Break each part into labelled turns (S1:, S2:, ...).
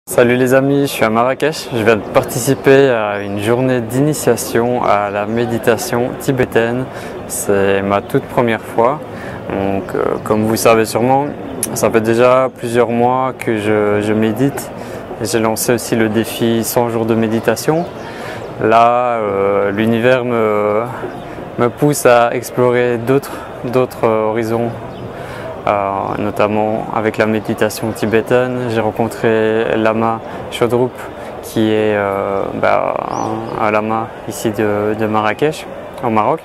S1: Salut les amis, je suis à Marrakech. Je viens de participer à une journée d'initiation à la méditation tibétaine. C'est ma toute première fois. Donc, comme vous savez sûrement, ça fait déjà plusieurs mois que je médite. J'ai lancé aussi le défi 100 jours de méditation. Là, l'univers me pousse à explorer d'autres horizons. Notamment avec la méditation tibétaine. J'ai rencontré Lama Chodrup qui est un lama ici de Marrakech, au Maroc.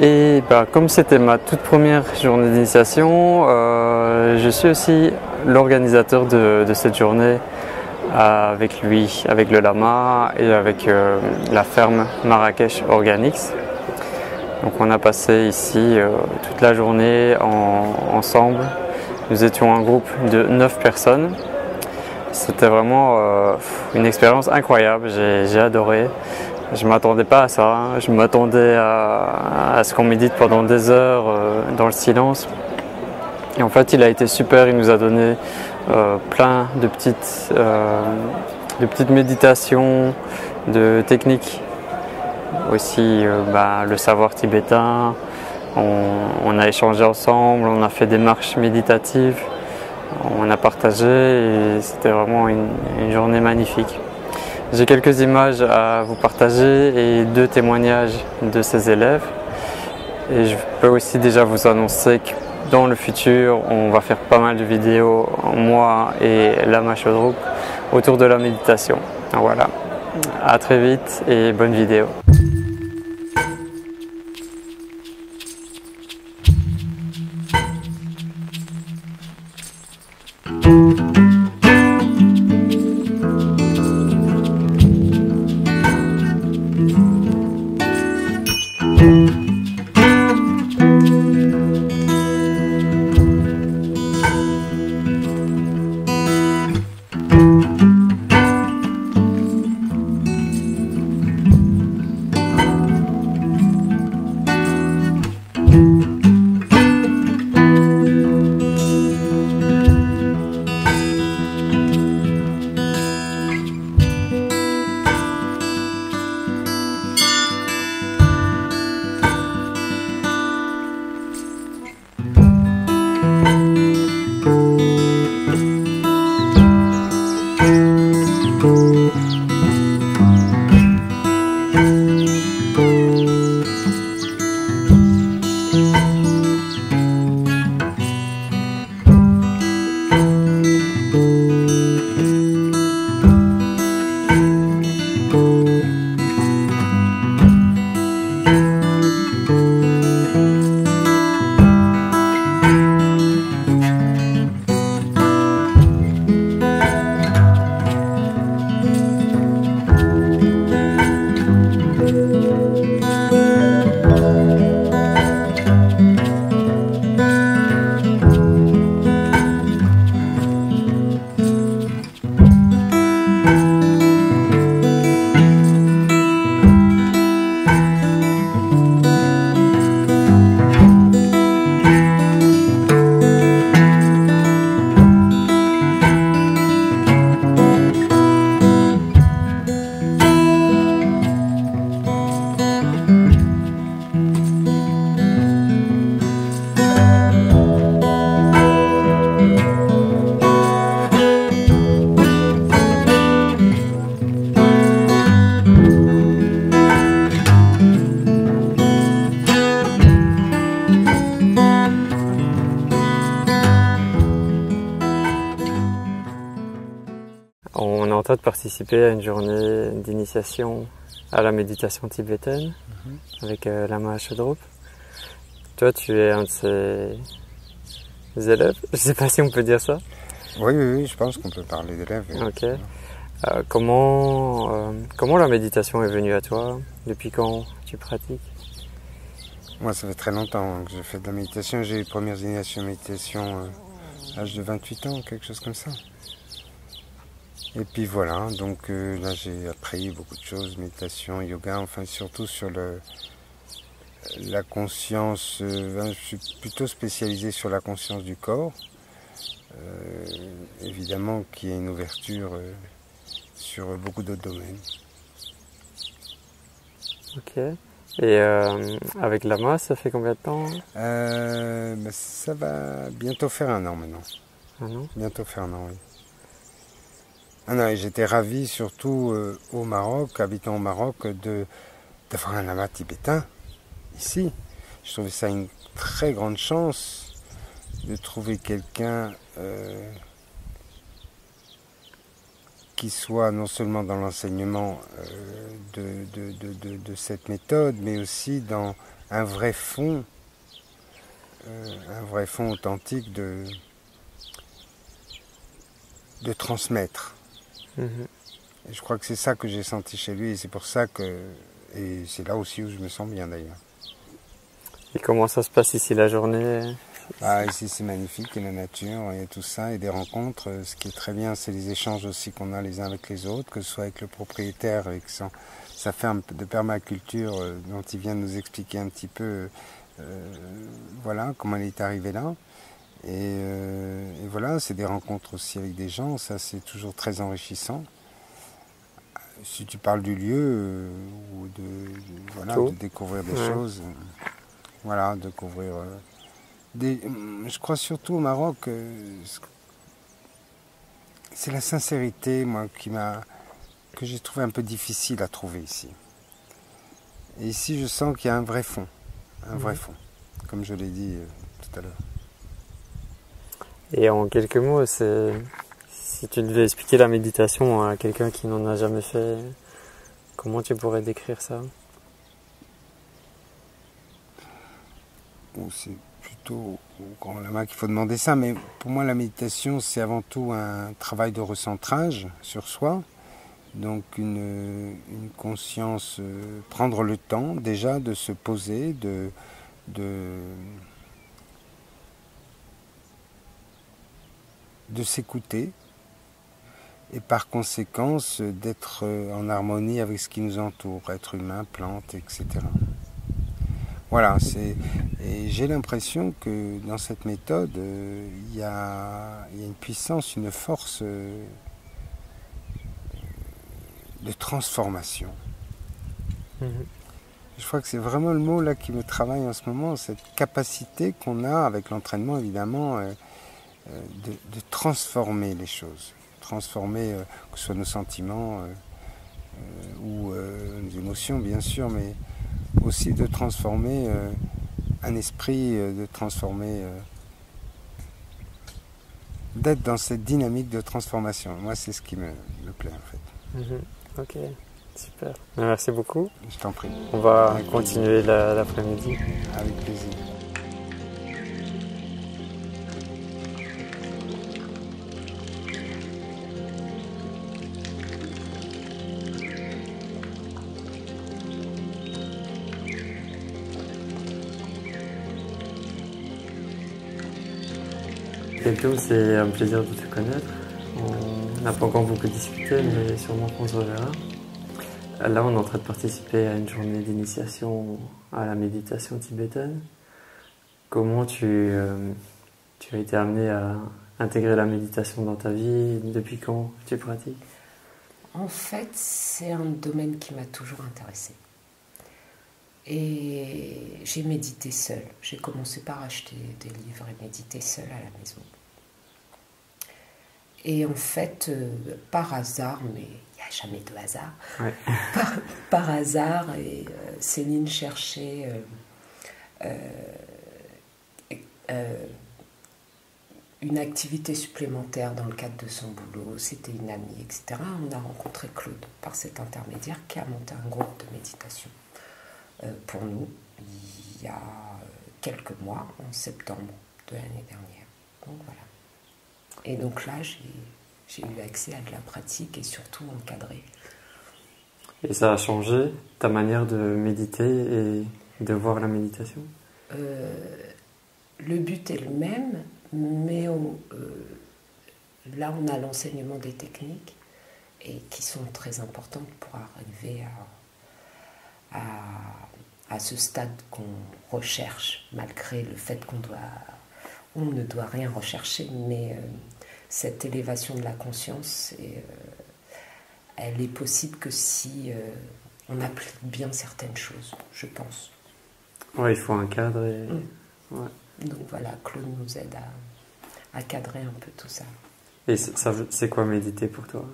S1: Et comme c'était ma toute première journée d'initiation, je suis aussi l'organisateur de cette journée avec lui, avec le lama et avec la ferme Marrakech Organics. Donc on a passé ici toute la journée ensemble. Nous étions un groupe de 9 personnes. C'était vraiment une expérience incroyable, j'ai adoré. Je ne m'attendais pas à ça, je m'attendais à ce qu'on médite pendant des heures dans le silence. Et en fait il a été super, il nous a donné plein de petites méditations, de techniques. Aussi le savoir tibétain, on a échangé ensemble, on a fait des marches méditatives, on a partagé et c'était vraiment une journée magnifique. J'ai quelques images à vous partager et 2 témoignages de ces élèves. Et je peux aussi déjà vous annoncer que dans le futur, on va faire pas mal de vidéos, moi et Lama Chodrup, autour de la méditation. Donc voilà, à très vite et bonne vidéo. On est en train de participer à une journée d'initiation à la méditation tibétaine avec Lama Chodrup. Toi, tu es un de ces élèves, je ne sais pas si on peut dire ça.
S2: Oui, je pense qu'on peut parler d'élèves.
S1: Ok. Comment la méditation est venue à toi? Depuis quand tu pratiques?
S2: Moi, ça fait très longtemps que je fais de la méditation. J'ai eu les premières initiations de méditation à l'âge de 28 ans, quelque chose comme ça. Et puis voilà, donc là j'ai appris beaucoup de choses, méditation, yoga, enfin surtout sur la conscience, je suis plutôt spécialisé sur la conscience du corps, évidemment qu'il y a une ouverture sur beaucoup d'autres domaines.
S1: Ok. Et avec Lama, ça fait combien de temps?
S2: Ça va bientôt faire 1 an maintenant.
S1: Un an?
S2: Bientôt faire 1 an, oui. Ah non, et j'étais ravi, surtout au Maroc, habitant au Maroc, d'avoir un lama tibétain ici. Je trouvais ça une très grande chance de trouver quelqu'un qui soit non seulement dans l'enseignement de cette méthode, mais aussi dans un vrai fond authentique de transmettre. Et je crois que c'est ça que j'ai senti chez lui, et c'est pour ça et c'est là aussi où je me sens bien d'ailleurs.
S1: Et comment ça se passe ici la journée?
S2: Ici c'est magnifique, et la nature et tout ça, et des rencontres. Ce qui est très bien, c'est les échanges aussi qu'on a les uns avec les autres, que ce soit avec le propriétaire, avec sa ferme de permaculture dont il vient de nous expliquer un petit peu voilà, comment il est arrivé là. Et voilà, c'est des rencontres aussi avec des gens, ça c'est toujours très enrichissant. Si tu parles du lieu, ou de découvrir des choses, voilà, découvrir... je crois surtout au Maroc, c'est la sincérité, moi, que j'ai trouvé un peu difficile à trouver ici. Et ici, je sens qu'il y a un vrai fond, comme je l'ai dit tout à l'heure.
S1: Et en quelques mots, si tu devais expliquer la méditation à quelqu'un qui n'en a jamais fait, comment tu pourrais décrire ça?
S2: C'est plutôt au grand lama qu'il faut demander ça, mais pour moi la méditation c'est avant tout un travail de recentrage sur soi, donc une conscience, prendre le temps déjà de se poser, de s'écouter, et par conséquent d'être en harmonie avec ce qui nous entoure, être humain, plantes, etc. Voilà, et j'ai l'impression que dans cette méthode, il y a une puissance, une force de transformation. Je crois que c'est vraiment le mot là qui me travaille en ce moment, cette capacité qu'on a avec l'entraînement évidemment de transformer les choses, transformer que ce soit nos sentiments ou nos émotions bien sûr, mais aussi de transformer un esprit, de transformer, d'être dans cette dynamique de transformation. Moi, c'est ce qui me plaît en fait.
S1: Ok, super. Merci beaucoup.
S2: Je t'en prie.
S1: On va continuer l'après-midi.
S2: Avec plaisir.
S1: Kelto, c'est un plaisir de te connaître. On n'a pas encore beaucoup discuté, mais sûrement qu'on se reverra. Là, on est en train de participer à une journée d'initiation à la méditation tibétaine. Comment tu as été amené à intégrer la méditation dans ta vie? Depuis quand tu pratiques?
S3: En fait, c'est un domaine qui m'a toujours intéressée. Et j'ai médité seule. J'ai commencé par acheter des livres et méditer seule à la maison. Et en fait, par hasard, mais il n'y a jamais de hasard,
S1: ouais.
S3: par hasard, et Céline cherchait une activité supplémentaire dans le cadre de son boulot, c'était une amie, etc. On a rencontré Claude par cet intermédiaire qui a monté un groupe de méditation pour nous il y a quelques mois, en septembre de l'année dernière. Donc voilà. Et donc là, j'ai eu accès à de la pratique et surtout encadré.
S1: Et ça a changé ta manière de méditer et de voir la méditation?
S3: Le but est le même, mais là on a l'enseignement des techniques et qui sont très importantes pour arriver à ce stade qu'on recherche, malgré le fait qu'on on ne doit rien rechercher, mais cette élévation de la conscience, elle est possible que si on applique bien certaines choses, je pense.
S1: Ouais, il faut un cadre. Ouais.
S3: Donc voilà, Claude nous aide à cadrer un peu tout ça.
S1: Et c'est quoi méditer pour toi?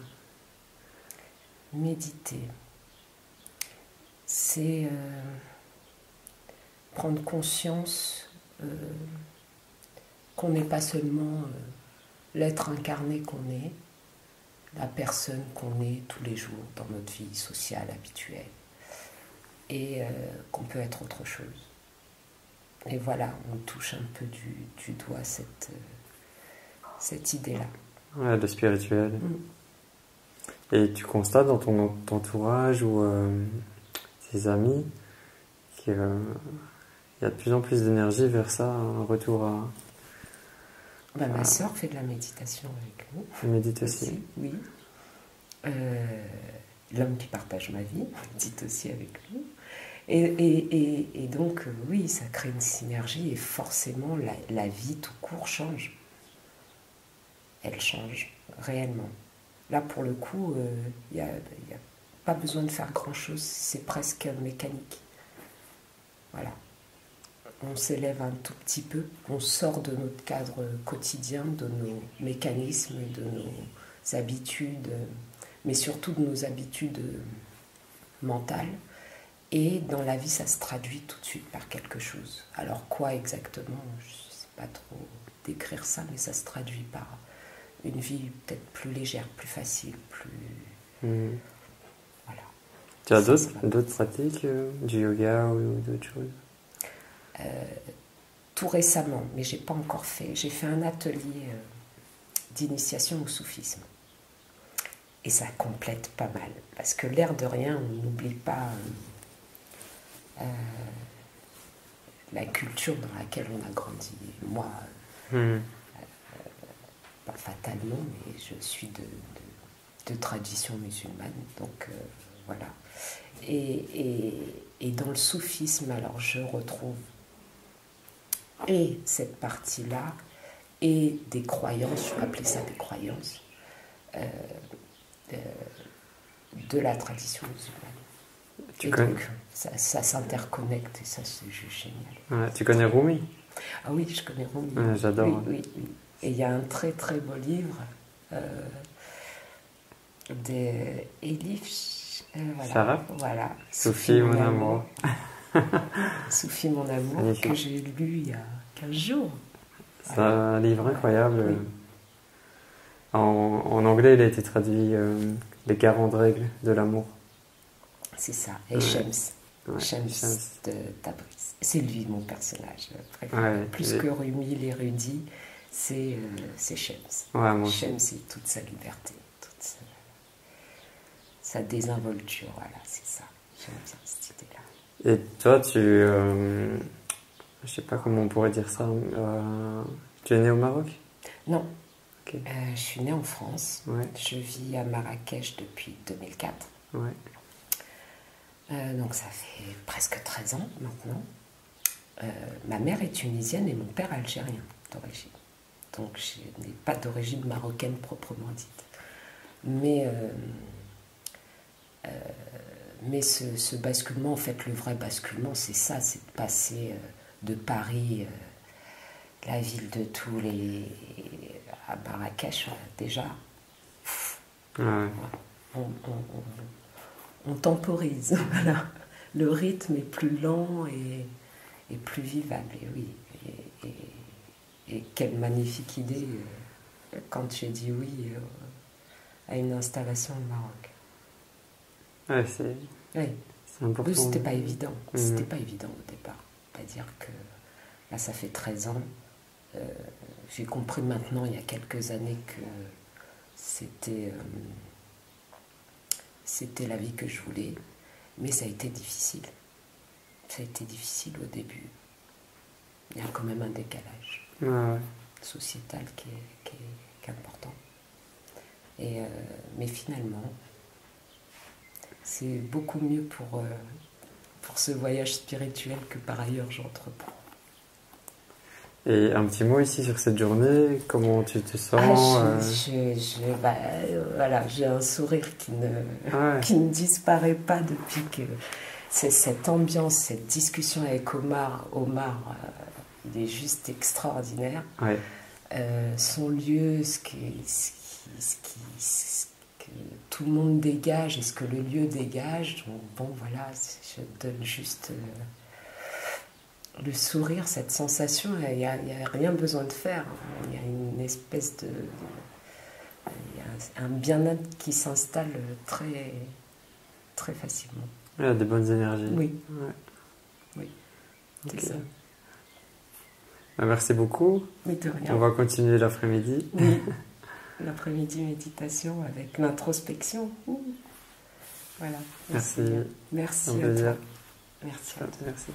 S3: Méditer, c'est prendre conscience qu'on n'est pas seulement l'être incarné qu'on est, la personne qu'on est tous les jours dans notre vie sociale habituelle, et qu'on peut être autre chose. Et voilà, on touche un peu du doigt cette idée-là.
S1: Ouais, le spirituel. Et tu constates dans ton entourage ou tes amis qu'il y a de plus en plus d'énergie vers ça, un retour à...
S3: Ma sœur fait de la méditation avec nous.
S1: Elle médite aussi.
S3: Oui. L'homme qui partage ma vie médite aussi avec nous. Et donc, oui, ça crée une synergie et forcément, la vie tout court change. Elle change réellement. Là, pour le coup, il n'y a pas besoin de faire grand-chose, c'est presque mécanique. Voilà. On s'élève un tout petit peu, on sort de notre cadre quotidien, de nos mécanismes, de nos habitudes, mais surtout de nos habitudes mentales. Et dans la vie, ça se traduit tout de suite par quelque chose. Alors quoi exactement? Je ne sais pas trop décrire ça, mais ça se traduit par une vie peut-être plus légère, plus facile, plus... Voilà.
S1: Tu as d'autres pratiques, du yoga ou d'autres choses?
S3: Tout récemment, mais je n'ai pas encore fait. J'ai fait un atelier d'initiation au soufisme. Et ça complète pas mal. Parce que l'air de rien, on n'oublie pas la culture dans laquelle on a grandi. Moi, pas fatalement, mais je suis de tradition musulmane. Donc voilà. Et dans le soufisme, alors je retrouve et cette partie-là, et des croyances, je peux appeler ça des croyances, de la tradition musulmane. Donc, ça s'interconnecte et ça, c'est juste génial.
S1: Ouais, tu connais Rumi?
S3: Ah oui, je connais Rumi.
S1: Ouais, j'adore.
S3: Oui. Et il y a un très très beau livre d'Elif voilà.
S1: Soufi, mon amour.
S3: Soufi, mon amour, magnifique. Que j'ai lu il y a 15 jours.
S1: C'est un livre incroyable. Oui. En anglais, il a été traduit Les 40 règles de l'amour.
S3: C'est ça. Et Shams. Shams de Tabriz. C'est lui mon personnage préféré. Plus que Rumi, l'érudit, c'est Shams. Shams, c'est toute sa liberté, toute sa désinvolture. Voilà, c'est ça. J'aime bien cette idée-là.
S1: Et toi, je sais pas comment on pourrait dire ça. Tu es né au Maroc?
S3: Non.
S1: Okay.
S3: Je suis née en France. Je vis à Marrakech depuis 2004. Donc ça fait presque 13 ans maintenant. Ma mère est tunisienne et mon père algérien d'origine. Donc je n'ai pas d'origine marocaine proprement dite. Mais ce basculement, en fait, le vrai basculement, c'est ça, c'est de passer de Paris, la ville de tous les... à Marrakech, déjà. On temporise, voilà. Le rythme est plus lent et plus vivable, et oui. Et quelle magnifique idée quand j'ai dit oui à une installation au Maroc.
S1: C'est important.
S3: C'était pas évident. C'était pas évident au départ. C'est-à-dire que là, ça fait 13 ans. J'ai compris maintenant, il y a quelques années, que c'était la vie que je voulais. Mais ça a été difficile. Ça a été difficile au début. Il y a quand même un décalage sociétal qui est important. Mais finalement, c'est beaucoup mieux pour ce voyage spirituel que par ailleurs j'entreprends.
S1: Et un petit mot ici sur cette journée, comment tu te sens?
S3: Voilà, j'ai un sourire qui ne disparaît pas depuis que c'est cette ambiance, cette discussion avec Omar. Omar, il est juste extraordinaire.
S1: Ouais.
S3: Son lieu, ce que tout le monde dégage et ce que le lieu dégage. Donc, bon, voilà, je donne juste le sourire, cette sensation. Il n'y a rien besoin de faire. Il y a une espèce de... Il y a un bien-être qui s'installe très, très facilement.
S1: Il y a des bonnes énergies.
S3: Oui.
S1: Ouais.
S3: Oui, c'est
S1: Okay.
S3: ça.
S1: Merci beaucoup.
S3: Mais de rien.
S1: On va continuer l'après-midi.
S3: Oui. L'après-midi méditation avec l'introspection. Voilà.
S1: Merci.
S3: Merci à
S1: plaisir.
S3: toi. Merci à toi.
S1: Merci.